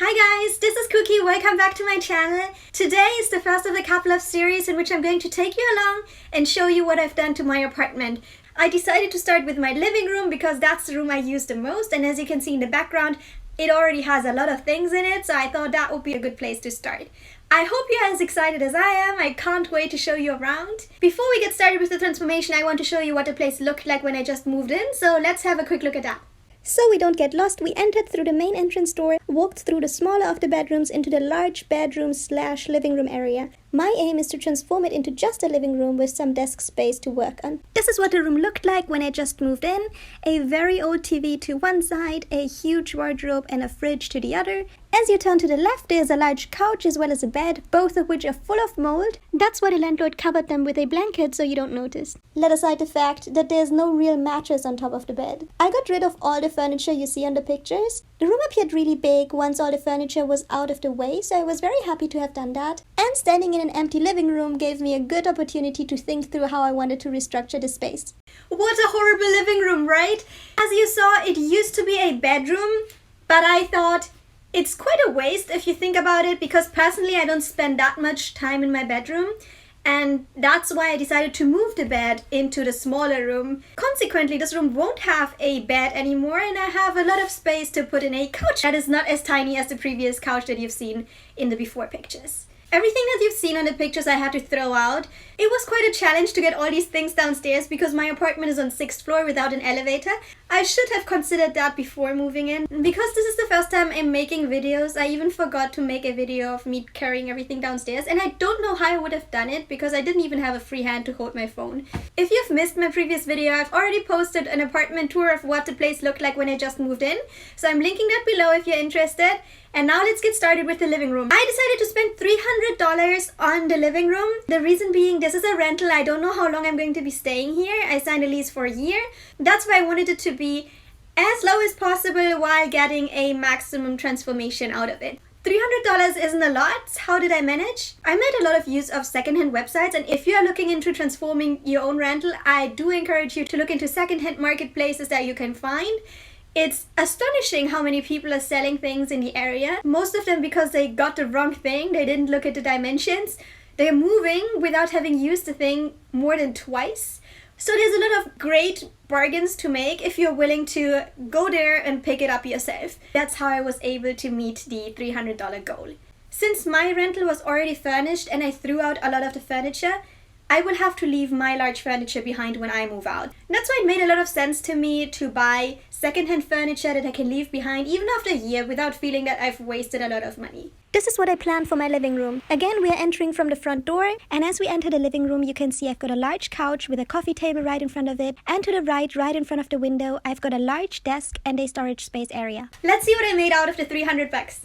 Hi guys, this is KuKy. Welcome back to my channel. Today is the first of a couple of series in which I'm going to take you along and show you what I've done to my apartment. I decided to start with my living room because that's the room I use the most, and as you can see in the background, it already has a lot of things in it, so I thought that would be a good place to start. I hope you're as excited as I am. I can't wait to show you around. Before we get started with the transformation, I want to show you what the place looked like when I just moved in, so let's have a quick look at that. So we don't get lost, we entered through the main entrance door, walked through the smaller of the bedrooms into the large bedroom/living room area. My aim is to transform it into just a living room with some desk space to work on. This is what the room looked like when I just moved in. A very old TV to one side, a huge wardrobe and a fridge to the other. As you turn to the left, there's a large couch as well as a bed, both of which are full of mold. That's why the landlord covered them with a blanket so you don't notice. Let aside the fact that there's no real mattress on top of the bed. I got rid of all the furniture you see on the pictures. The room appeared really big once all the furniture was out of the way, so I was very happy to have done that. And standing in an empty living room gave me a good opportunity to think through how I wanted to restructure the space. What a horrible living room, right? As you saw, it used to be a bedroom, but I thought, it's quite a waste if you think about it, because personally I don't spend that much time in my bedroom, and that's why I decided to move the bed into the smaller room. Consequently, this room won't have a bed anymore, and I have a lot of space to put in a couch that is not as tiny as the previous couch that you've seen in the before pictures. Everything that you've seen on the pictures I had to throw out. It was quite a challenge to get all these things downstairs because my apartment is on 6th floor without an elevator. I should have considered that before moving in. Because this is the first time I'm making videos, I even forgot to make a video of me carrying everything downstairs, and I don't know how I would have done it because I didn't even have a free hand to hold my phone. If you've missed my previous video, I've already posted an apartment tour of what the place looked like when I just moved in, so I'm linking that below if you're interested. And now let's get started with the living room. I decided to spend $300 on the living room. The reason being, this is a rental. I don't know how long I'm going to be staying here. I signed a lease for a year. That's why I wanted it to be as low as possible while getting a maximum transformation out of it. $300 isn't a lot. How did I manage? I made a lot of use of secondhand websites, and if you are looking into transforming your own rental, I do encourage you to look into secondhand marketplaces that you can find. It's astonishing how many people are selling things in the area. Most of them because they got the wrong thing. They didn't look at the dimensions. They're moving without having used the thing more than twice. So there's a lot of great bargains to make if you're willing to go there and pick it up yourself. That's how I was able to meet the $300 goal. Since my rental was already furnished and I threw out a lot of the furniture, I will have to leave my large furniture behind when I move out. That's why it made a lot of sense to me to buy secondhand furniture that I can leave behind even after a year without feeling that I've wasted a lot of money. This is what I planned for my living room. Again, we are entering from the front door, and as we enter the living room, you can see I've got a large couch with a coffee table right in front of it, and to the right in front of the window, I've got a large desk and a storage space area. Let's see what I made out of the $300.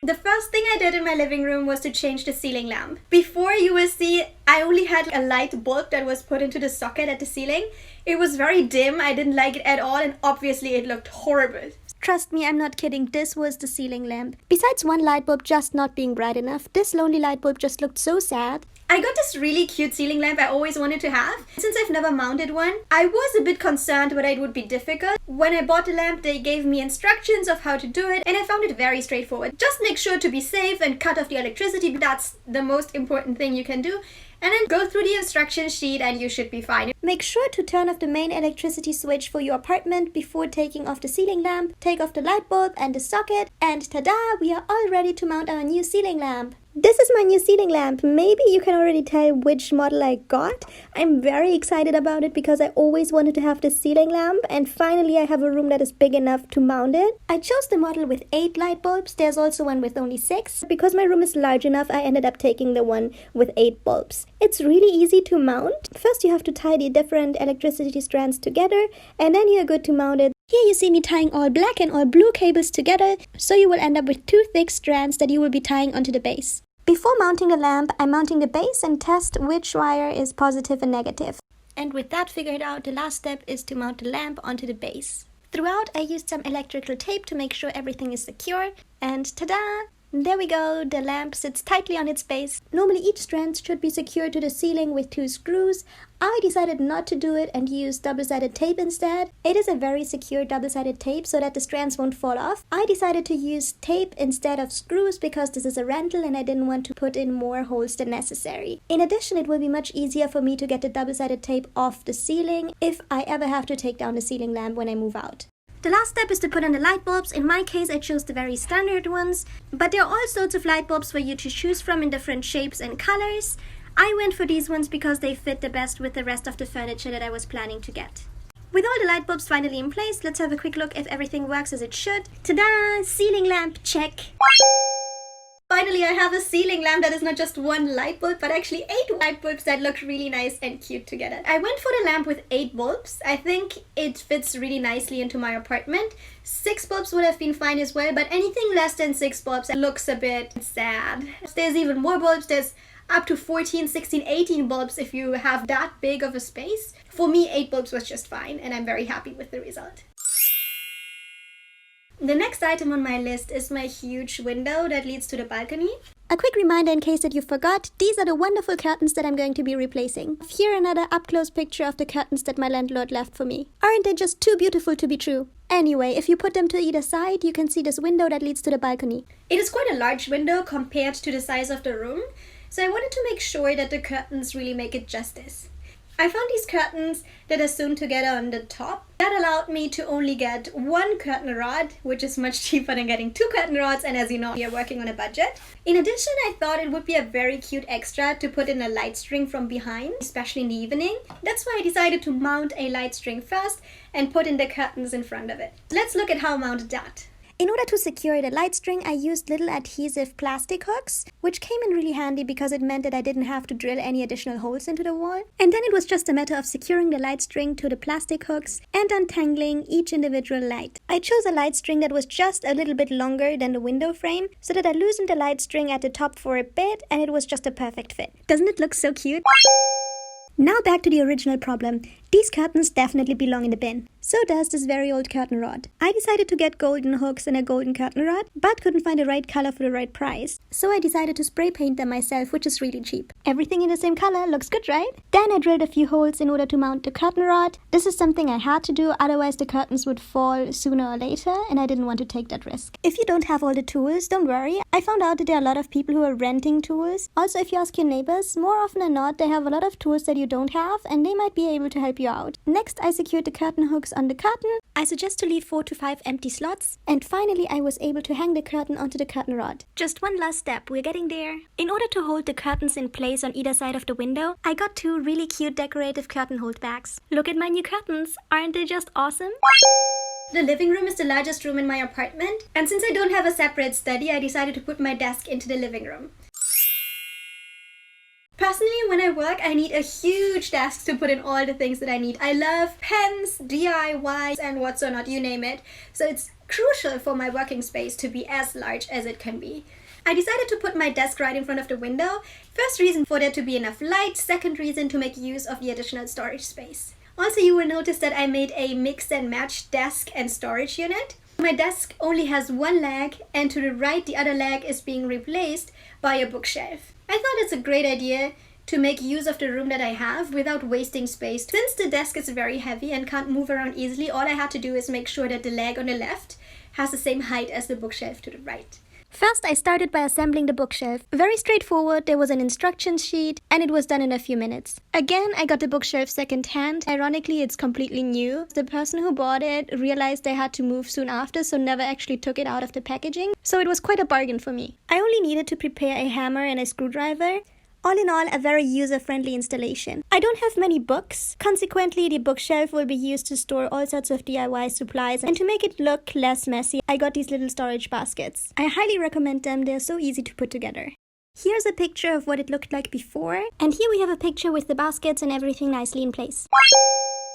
The first thing I did in my living room was to change the ceiling lamp. Before, you will see I only had a light bulb that was put into the socket at the ceiling. It was very dim, I didn't like it at all, and obviously it looked horrible. Trust me, I'm not kidding, this was the ceiling lamp. Besides one light bulb just not being bright enough, this lonely light bulb just looked so sad. I got this really cute ceiling lamp I always wanted to have. Since I've never mounted one, I was a bit concerned whether it would be difficult. When I bought the lamp, they gave me instructions of how to do it, and I found it very straightforward. Just make sure to be safe and cut off the electricity. That's the most important thing you can do. And then go through the instruction sheet and you should be fine. Make sure to turn off the main electricity switch for your apartment before taking off the ceiling lamp. Take off the light bulb and the socket, and tada! We are all ready to mount our new ceiling lamp. This is my new ceiling lamp. Maybe you can already tell which model I got. I'm very excited about it because I always wanted to have this ceiling lamp, and finally I have a room that is big enough to mount it. I chose the model with 8 light bulbs. There's also one with only 6. Because my room is large enough, I ended up taking the one with 8 bulbs. It's really easy to mount. First you have to tie the different electricity strands together, and then you're good to mount it. Here you see me tying all black and all blue cables together, so you will end up with 2 thick strands that you will be tying onto the base. Before mounting the lamp, I'm mounting the base and test which wire is positive and negative. And with that figured out, the last step is to mount the lamp onto the base. Throughout, I used some electrical tape to make sure everything is secure, and ta-da! There we go, the lamp sits tightly on its base. Normally each strand should be secured to the ceiling with 2 screws. I decided not to do it and use double-sided tape instead. It is a very secure double-sided tape so that the strands won't fall off. I decided to use tape instead of screws because this is a rental and I didn't want to put in more holes than necessary. In addition, it will be much easier for me to get the double-sided tape off the ceiling if I ever have to take down the ceiling lamp when I move out. The last step is to put on the light bulbs. In my case, I chose the very standard ones, but there are all sorts of light bulbs for you to choose from in different shapes and colors. I went for these ones because they fit the best with the rest of the furniture that I was planning to get. With all the light bulbs finally in place, let's have a quick look if everything works as it should. Ta-da! Ceiling lamp, check! Finally, I have a ceiling lamp that is not just 1 light bulb, but actually 8 light bulbs that look really nice and cute together. I went for the lamp with 8 bulbs. I think it fits really nicely into my apartment. 6 bulbs would have been fine as well, but anything less than 6 bulbs looks a bit sad. There's even more bulbs. There's up to 14, 16, 18 bulbs if you have that big of a space. For me, 8 bulbs was just fine, and I'm very happy with the result. The next item on my list is my huge window that leads to the balcony. A quick reminder in case that you forgot, these are the wonderful curtains that I'm going to be replacing. Here another up-close picture of the curtains that my landlord left for me. Aren't they just too beautiful to be true? Anyway, if you put them to either side, you can see this window that leads to the balcony. It is quite a large window compared to the size of the room, so I wanted to make sure that the curtains really make it justice. I found these curtains that are sewn together on the top. That allowed me to only get 1 curtain rod, which is much cheaper than getting 2 curtain rods, and as you know, we are working on a budget. In addition, I thought it would be a very cute extra to put in a light string from behind, especially in the evening. That's why I decided to mount a light string first and put in the curtains in front of it. Let's look at how I mounted that. In order to secure the light string, I used little adhesive plastic hooks, which came in really handy because it meant that I didn't have to drill any additional holes into the wall. And then it was just a matter of securing the light string to the plastic hooks and untangling each individual light. I chose a light string that was just a little bit longer than the window frame, so that I loosened the light string at the top for a bit, and it was just a perfect fit. Doesn't it look so cute? Now back to the original problem. These curtains definitely belong in the bin. So does this very old curtain rod. I decided to get golden hooks and a golden curtain rod, but couldn't find the right color for the right price. So I decided to spray paint them myself, which is really cheap. Everything in the same color looks good, right? Then I drilled a few holes in order to mount the curtain rod. This is something I had to do, otherwise the curtains would fall sooner or later, and I didn't want to take that risk. If you don't have all the tools, don't worry. I found out that there are a lot of people who are renting tools. Also, if you ask your neighbors, more often than not, they have a lot of tools that you don't have, and they might be able to help you out. Next, I secured the curtain hooks on the curtain. I suggest to leave 4 to 5 empty slots. And finally, I was able to hang the curtain onto the curtain rod. Just one last step, we're getting there. In order to hold the curtains in place on either side of the window, I got 2 really cute decorative curtain holdbacks. Look at my new curtains, aren't they just awesome? The living room is the largest room in my apartment, and since I don't have a separate study, I decided to put my desk into the living room. Personally, when I work, I need a huge desk to put in all the things that I need. I love pens, DIYs, and what's or not, you name it. So it's crucial for my working space to be as large as it can be. I decided to put my desk right in front of the window. First reason for there to be enough light. Second reason to make use of the additional storage space. Also, you will notice that I made a mix and match desk and storage unit. My desk only has 1 leg, and to the right, the other leg is being replaced by a bookshelf. I thought it's a great idea to make use of the room that I have without wasting space. Since the desk is very heavy and can't move around easily, all I had to do is make sure that the leg on the left has the same height as the bookshelf to the right. First, I started by assembling the bookshelf. Very straightforward, there was an instruction sheet, and it was done in a few minutes. Again, I got the bookshelf second hand. Ironically, it's completely new. The person who bought it realized they had to move soon after, so never actually took it out of the packaging. So it was quite a bargain for me. I only needed to prepare a hammer and a screwdriver. All in all, a very user-friendly installation. I don't have many books. Consequently, the bookshelf will be used to store all sorts of DIY supplies. And to make it look less messy, I got these little storage baskets. I highly recommend them. They're so easy to put together. Here's a picture of what it looked like before. And here we have a picture with the baskets and everything nicely in place.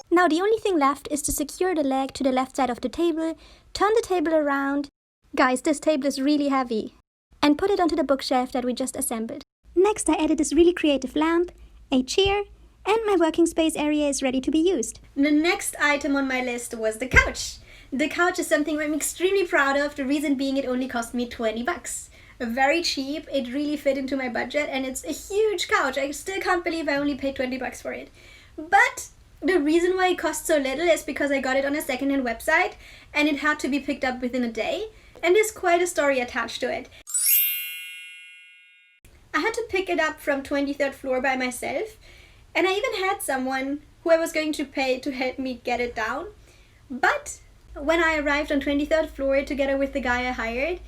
Now the only thing left is to secure the leg to the left side of the table, turn the table around. Guys, this table is really heavy. And put it onto the bookshelf that we just assembled. Next, I added this really creative lamp, a chair, and my working space area is ready to be used. The next item on my list was the couch. The couch is something I'm extremely proud of, the reason being it only cost me 20 bucks. very cheap. It really fit into my budget, and it's a huge couch. I still can't believe I only paid 20 bucks for it. But the reason why it cost so little is because I got it on a secondhand website and it had to be picked up within a day. And there's quite a story attached to it. I had to pick it up from 23rd floor by myself, and I even had someone who I was going to pay to help me get it down. But when I arrived on 23rd floor together with the guy I hired,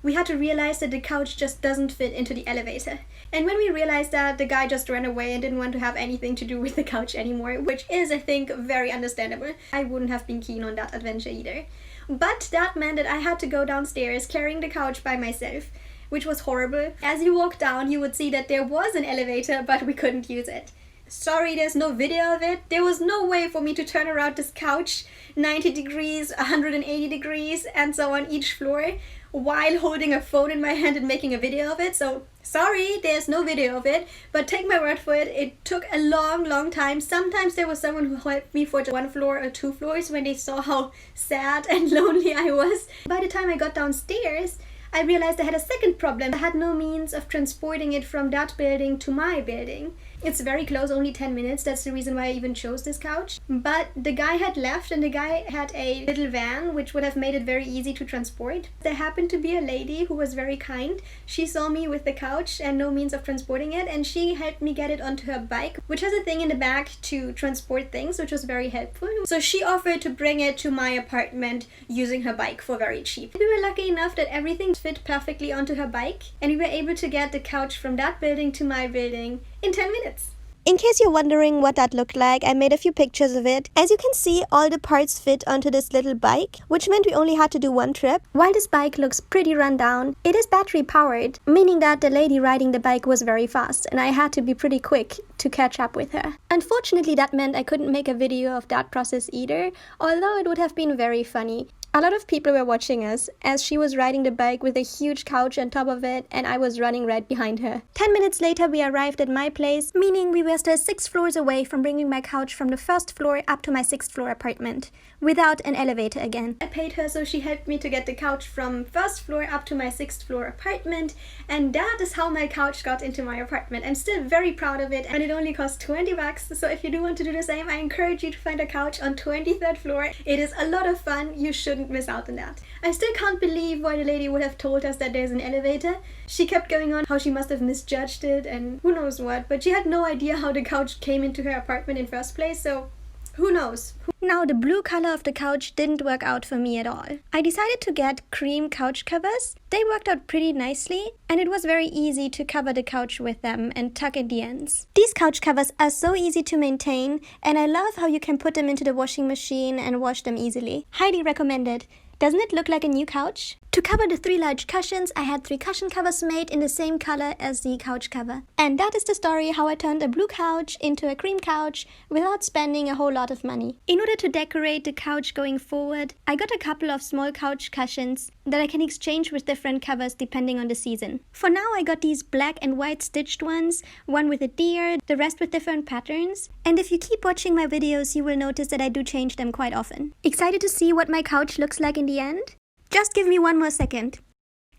we had to realize that the couch just doesn't fit into the elevator. And when we realized that, the guy just ran away and didn't want to have anything to do with the couch anymore, which is, I think, very understandable. I wouldn't have been keen on that adventure either. But that meant that I had to go downstairs carrying the couch by myself, which was horrible. As you walk down, you would see that there was an elevator, but we couldn't use it. Sorry, there's no video of it. There was no way for me to turn around this couch 90 degrees, 180 degrees, and so on each floor while holding a phone in my hand and making a video of it. So sorry, there's no video of it, but take my word for it, it took a long time. Sometimes there was someone who helped me for just 1 floor or 2 floors when they saw how sad and lonely I was. By the time I got downstairs, I realized I had a second problem. I had no means of transporting it from that building to my building. It's very close, only 10 minutes. That's the reason why I even chose this couch. But the guy had left, and the guy had a little van which would have made it very easy to transport. There happened to be a lady who was very kind. She saw me with the couch and no means of transporting it, and she helped me get it onto her bike, which has a thing in the back to transport things, which was very helpful. So she offered to bring it to my apartment using her bike for very cheap. We were lucky enough that everything fit perfectly onto her bike, and we were able to get the couch from that building to my building in 10 minutes. In case you're wondering what that looked like, I made a few pictures of it. As you can see, all the parts fit onto this little bike, which meant we only had to do 1 trip. While this bike looks pretty run down, it is battery powered, meaning that the lady riding the bike was very fast, and I had to be pretty quick to catch up with her. Unfortunately, that meant I couldn't make a video of that process either, although it would have been very funny. A lot of people were watching us as she was riding the bike with a huge couch on top of it, and I was running right behind her. 10 minutes later, we arrived at my place, meaning we were still 6 floors away from bringing my couch from the 1st floor up to my 6th floor apartment, without an elevator again. I paid her, so she helped me to get the couch from 1st floor up to my 6th floor apartment, and that is how my couch got into my apartment. I'm still very proud of it, and it only cost 20 bucks, so if you do want to do the same, I encourage you to find a couch on 23rd floor. It is a lot of fun. You shouldn't miss out on that. I still can't believe why the lady would have told us that there's an elevator. She kept going on how she must have misjudged it and who knows what, but she had no idea how the couch came into her apartment in first place, so who knows? Now, the blue color of the couch didn't work out for me at all. I decided to get cream couch covers. They worked out pretty nicely, and it was very easy to cover the couch with them and tuck in the ends. These couch covers are so easy to maintain, and I love how you can put them into the washing machine and wash them easily. Highly recommended. Doesn't it look like a new couch? To cover the 3 large cushions, I had 3 cushion covers made in the same color as the couch cover. And that is the story how I turned a blue couch into a cream couch without spending a whole lot of money. In order to decorate the couch going forward, I got a couple of small couch cushions that I can exchange with different covers depending on the season. For now, I got these black and white stitched ones, one with a deer, the rest with different patterns. And if you keep watching my videos, you will notice that I do change them quite often. Excited to see what my couch looks like in the end? Just give me 1 more second.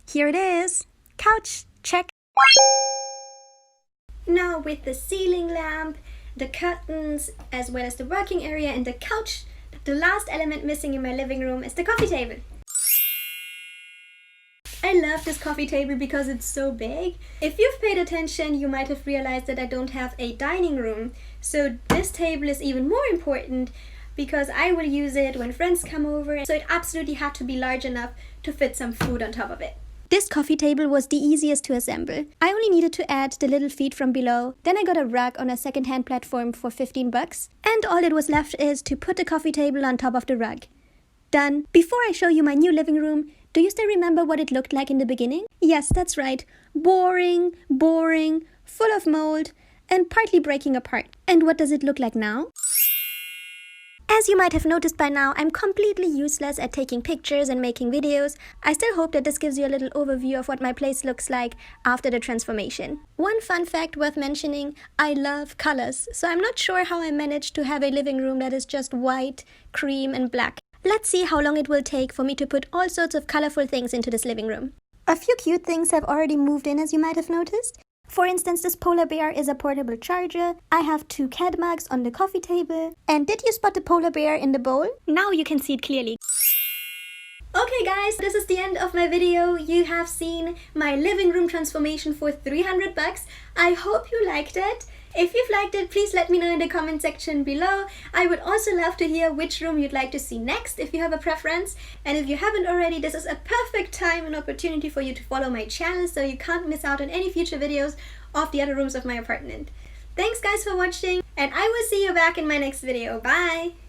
Here it is. Couch, check. Now with the ceiling lamp, the curtains, as well as the working area and the couch, the last element missing in my living room is the coffee table. I love this coffee table because it's so big. If you've paid attention, you might have realized that I don't have a dining room. So this table is even more important because I will use it when friends come over, so it absolutely had to be large enough to fit some food on top of it. This coffee table was the easiest to assemble. I only needed to add the little feet from below, then I got a rug on a second-hand platform for 15 bucks, and all that was left is to put the coffee table on top of the rug. Done. Before I show you my new living room, do you still remember what it looked like in the beginning? Yes, that's right. Boring, full of mold, and partly breaking apart. And what does it look like now? As you might have noticed by now, I'm completely useless at taking pictures and making videos. I still hope that this gives you a little overview of what my place looks like after the transformation. One fun fact worth mentioning, I love colors, so I'm not sure how I managed to have a living room that is just white, cream and black. Let's see how long it will take for me to put all sorts of colorful things into this living room. A few cute things have already moved in, as you might have noticed. For instance, this polar bear is a portable charger. I have 2 cat mugs on the coffee table. And did you spot the polar bear in the bowl? Now you can see it clearly. Okay guys, this is the end of my video. You have seen my living room transformation for 300 bucks. I hope you liked it. If you've liked it, please let me know in the comment section below. I would also love to hear which room you'd like to see next if you have a preference. And if you haven't already, this is a perfect time and opportunity for you to follow my channel so you can't miss out on any future videos of the other rooms of my apartment. Thanks guys for watching, and I will see you back in my next video. Bye!